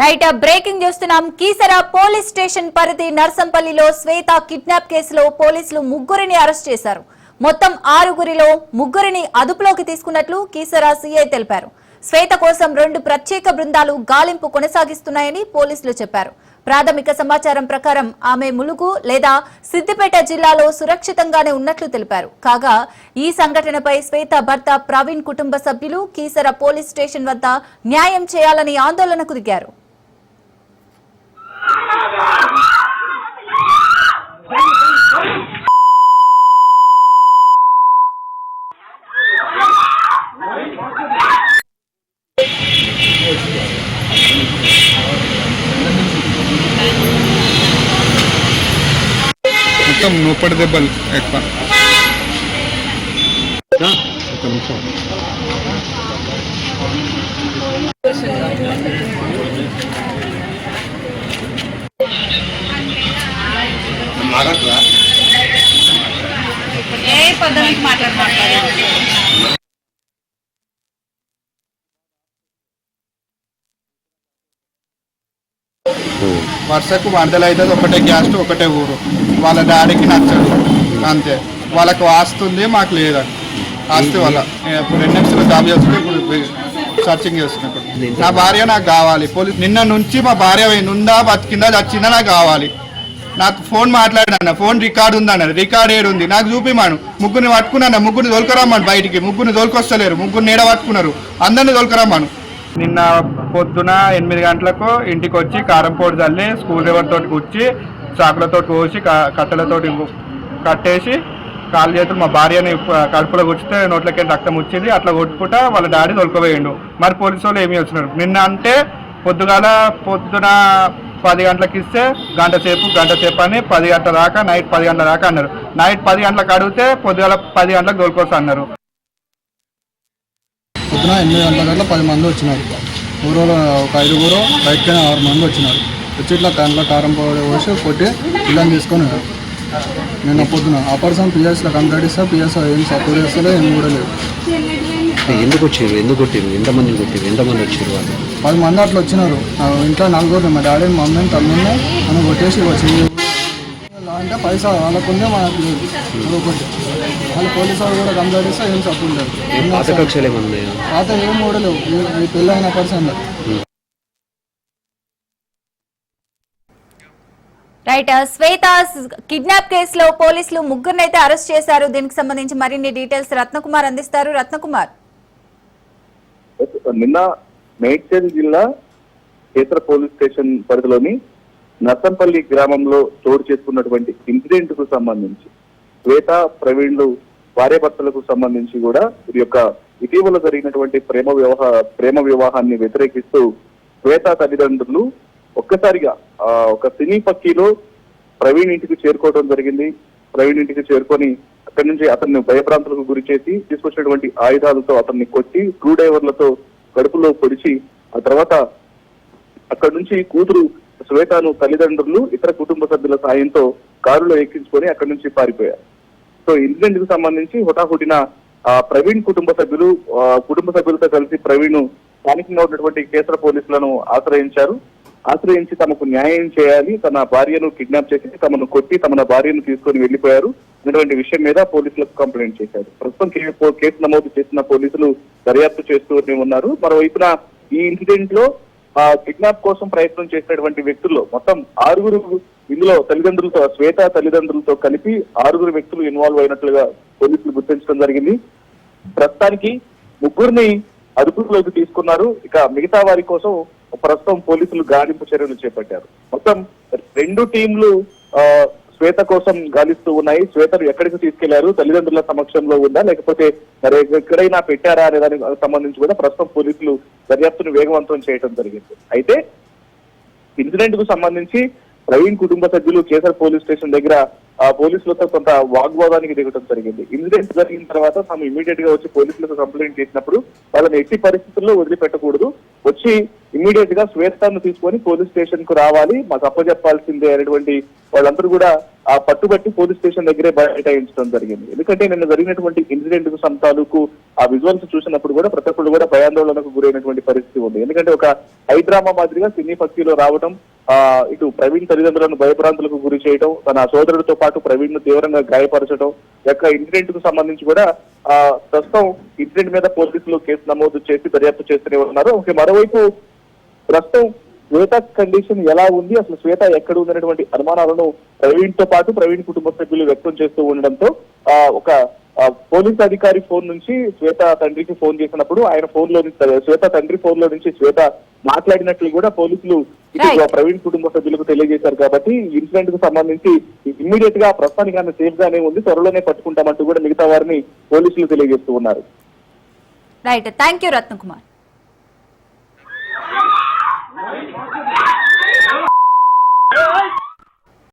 Right breaking చూస్తున్నాం. Keesara police station పరిధి నర్సంపల్లిలో శ్వేత kidnap కేసులో పోలీసులు ముగ్గురిని అరెస్ట్ చేశారు. మొత్తం 6గురిలో ముగ్గురిని అదుపులోకి తీసుకున్నట్లు కీసర సీఐ తెలిపారు. శ్వేత కోసం 2 ప్రత్యేక బృందాలు గాలింపు కొనసాగిస్తున్నాయని పోలీసులు చెప్పారు. ప్రాథమిక సమాచారం ప్రకారం ఆమె ములుగు లేదా సిద్దిపేట జిల్లాలో సురక్షితంగానే ఉన్నట్లు తెలిపారు. కాగా ఈ సంఘటనపై శ్వేత భర్త ప్రవీణ్ కుటుంబ సభ్యులు కీసర పోలీస్ స్టేషన్ వద్ద న్యాయం చేయాలని ఆందోళనకు దిగారు. మొత్తం నూపడి దెబ్బలు ఎక్కువ. ఒక నిమిషం. ఏ పద్ధతికి మాట్లాడారు? వర్షకు వరదలు అవుతుంది. ఒకటే గ్యాస్ట్ ఒకటే ఊరు. వాళ్ళ డాడీకి నచ్చదు అంతే. వాళ్ళకు ఆస్తి ఉంది, మాకు లేదని. ఆస్తి వల్ల ఇప్పుడు ఎన్ఎంసీలో జాబ్ చేస్తుంది. ఇప్పుడు సర్చింగ్ చేస్తున్నప్పుడు నా భార్య నాకు కావాలి. పోలీస్ నిన్న నుంచి మా భార్య ఉందా బతికిందా చచ్చిందా నాకు కావాలి. నాకు ఫోన్ మాట్లాడినా, ఫోన్ రికార్డు ఉందన్నారు. రికార్డ్ ఏడు ఉంది నాకు చూపిమాను. ముగ్గురిని పట్టుకున్నా, ముగ్గురిని తోలుకరమ్మాను బయటికి. ముగ్గురిని తోలుకొస్తలేరు. ముగ్గురిని ఏడ పట్టుకున్నారు. అందరినీ తోలుకరమ్మాను. నిన్న పొద్దున 8 గంటలకు ఇంటికి వచ్చి కారం పొడి చల్లి స్కూల్ డ్రైవర్ తోటి కూర్చి చాకులతో కోసి కట్టెలతోటి కట్టేసి కాలు చేతులు మా భార్యని కడుపులో కూర్చితే నోట్లకి రక్తం వచ్చింది. అట్లా కొట్టుకుంటా వాళ్ళ డాడీ తొలకపోయిండు. మరి పోలీసు వాళ్ళు ఏమీ వచ్చినారు. నిన్న అంటే పొద్దున 10 గంటలకు ఇస్తే గంట సేపు అని 10 గంటల దాకా నైట్ 10 గంటల దాకా అన్నారు. నైట్ 10 గంటలకు అడిగితే పొద్దుగాల 10 గంటలకు తోలుకోసం అన్నారు. పొద్దున 8 గంటల 10 మంది వచ్చినారు. ఊరిలో ఒక 5గురు, బయటకైనా 6 మంది వచ్చినారు. వచ్చి ఇట్లా దాంట్లో కారం పొడి పోసి కొట్టి పిల్లని తీసుకొని నిన్న పొద్దున ఆ పర్సన్ పిఎస్లో కంప్లైంట్ ఇస్తా పిఎస్ ఏం సపోర్ట్ చేస్తలే ఏం కూడా లేదు. ఎందుకు వచ్చారు? ఎందుకు కొట్టారు? ఎంతమంది కొట్టారు? ఎంతమంది వచ్చారు? వాళ్ళు 10 మంది అట్లా వచ్చినారు. ఇంట్లో 4 మా డాడీ మమ్మీని తమ్ముడిని అని కొట్టేసి వచ్చింది. అంటే పైసా వాళ్ళకుందే మనకు లేదు ఒకటి. వాళ్ళు పోలీసు వాళ్ళు కూడా కంప్లైంట్ ఇస్తే ఏం సపోర్ట్ లేదు. పాత ఏం కూడా లేవు. ఈ పెళ్ళైన పర్సన్ రైట్ శ్వేత కిడ్నాప్ కేసులో పోలీసులు ముగ్గురిని అయితే అరెస్ట్ చేశారు. దీనికి సంబంధించి మరిన్ని డీటెయిల్స్ రత్నకుమార్ అందిస్తారు. రత్నకుమార్, నిన్న మేడ్చల్ జిల్లా కేసర పోలీస్ స్టేషన్ పరిధిలోని నర్సంపల్లి గ్రామంలో చోటు చేసుకున్నటువంటి ఇన్సిడెంట్ కు సంబంధించి శ్వేత ప్రవీణ్లు భార్యాభర్తలకు సంబంధించి కూడా వీరి యొక్క ఇటీవల జరిగినటువంటి ప్రేమ వివాహాన్ని వ్యతిరేకిస్తూ శ్వేత తల్లిదండ్రులు ఒక్కసారిగా ఒక సినీ పక్కీలో ప్రవీణ్ ఇంటికి చేరుకోవడం జరిగింది. ప్రవీణ్ ఇంటికి చేరుకొని అక్కడి నుంచి అతన్ని భయభ్రాంతులకు గురి చేసి తీసుకొచ్చినటువంటి ఆయుధాలతో అతన్ని కొట్టి స్క్రూ డ్రైవర్లతో కడుపులో పొడిచి ఆ తర్వాత అక్కడి నుంచి కూతురు శ్వేతను తల్లిదండ్రులు ఇతర కుటుంబ సభ్యుల సాయంతో కారులో ఎక్కించుకొని అక్కడి నుంచి పారిపోయారు. సో ఇన్సిడెంట్ కు సంబంధించి హుటాహుటిన ప్రవీణ్ కుటుంబ సభ్యులతో కలిసి ప్రవీణ్ స్థానికంగా ఉన్నటువంటి కేసర పోలీసులను ఆశ్రయించి తమకు న్యాయం చేయాలి, తన భార్యను కిడ్నాప్ చేసి తమను కొట్టి తమ భార్యను తీసుకొని వెళ్లిపోయారు అనేటువంటి విషయం మీద పోలీసులకు కంప్లైంట్ చేశారు. ప్రస్తుతం కేసు నమోదు చేసిన పోలీసులు దర్యాప్తు చేస్తూనే ఉన్నారు. మరోవైపున ఈ ఇన్సిడెంట్ లో కిడ్నాప్ కోసం ప్రయత్నం చేసినటువంటి వ్యక్తుల్లో మొత్తం 6గురు, ఇందులో శ్వేత తల్లిదండ్రులతో కలిపి 6గురు వ్యక్తులు ఇన్వాల్వ్ అయినట్లుగా పోలీసులు గుర్తించడం జరిగింది. ప్రస్తుతానికి 3గురిని అదుపులోకి తీసుకున్నారు. ఇక మిగతా వారి కోసం ప్రస్తుతం పోలీసులు గాలింపు చర్యలు చేపట్టారు. మొత్తం 2 టీంలు శ్వేత కోసం గాలిస్తూ ఉన్నాయి. శ్వేతను ఎక్కడికి తీసుకెళ్లారు, తల్లిదండ్రుల సమక్షంలో ఉందా లేకపోతే మరి ఎక్కడైనా పెట్టారా అనే దానికి సంబంధించి కూడా ప్రస్తుతం పోలీసులు దర్యాప్తును వేగవంతం చేయడం జరిగింది. అయితే ఇన్సిడెంట్ కు సంబంధించి ప్రవీణ్ కుటుంబ సభ్యులు కేసర్ పోలీస్ స్టేషన్ దగ్గర ఆ పోలీసులతో కొంత వాగ్వాదానికి దిగడం జరిగింది. ఇన్సిడెంట్ జరిగిన తర్వాత తాము ఇమీడియట్ గా వచ్చి పోలీసులకు కంప్లైంట్ చేసినప్పుడు వాళ్ళని ఎట్టి పరిస్థితుల్లో వదిలిపెట్టకూడదు, వచ్చి ఇమీడియట్ గా శ్వేతను తీసుకొని పోలీస్ స్టేషన్ కు రావాలి, మాకు అప్పచెప్పాల్సిందే అనేటువంటి వాళ్ళందరూ కూడా ఆ పట్టుబట్టి పోలీస్ స్టేషన్ దగ్గరే బైఠాయించడం జరిగింది. ఎందుకంటే నిన్న జరిగినటువంటి ఇన్సిడెంట్ కు తాలూకు ఆ విజువల్స్ చూసినప్పుడు కూడా ప్రతి ఒక్కరు కూడా భయాందోళనకు గురైనటువంటి పరిస్థితి ఉంది. ఎందుకంటే ఒక హైడ్రామా మాదిరిగా సినీ పక్షిలో రావడం, ఇటు ప్రవీణ్ తల్లిదండ్రులను భయభ్రాంతులకు గురి చేయడం, తన సోదరుడితో పాటు ప్రవీణ్ ను తీవ్రంగా గాయపరచడం యొక్క ఇన్సిడెంట్ కు సంబంధించి కూడా ప్రస్తుతం ఇన్సిడెంట్ మీద పోలీసులు కేసు నమోదు చేసి దర్యాప్తు చేస్తూనే ఉన్నారు. మరోవైపు ప్రస్తుతం శ్వేత కండిషన్ ఎలా ఉంది, అసలు శ్వేత ఎక్కడ ఉందనేటువంటి అనుమానాలను ప్రవీణ్ తో పాటు ప్రవీణ్ కుటుంబ సభ్యులు వ్యక్తం చేస్తూ ఉండడంతో ఒక పోలీస్ అధికారి ఫోన్ నుంచి శ్వేత తండ్రికి ఫోన్ చేసినప్పుడు ఆయన ఫోన్ లో శ్వేత తండ్రి ఫోన్ లో నుంచి శ్వేత మాట్లాడినట్లు కూడా పోలీసులు ప్రవీణ్ కుటుంబ సభ్యులకు తెలియజేశారు. కాబట్టి ఇన్సిడెంట్ కు సంబంధించి ఇమ్మీడియట్ గా ప్రస్తుతానికి ఆమె సేఫ్ గానే ఉంది, త్వరలోనే పట్టుకుంటామంటూ కూడా మిగతా వారిని పోలీసులు తెలియజేస్తూ ఉన్నారు. Right, thank you Ratnakumar.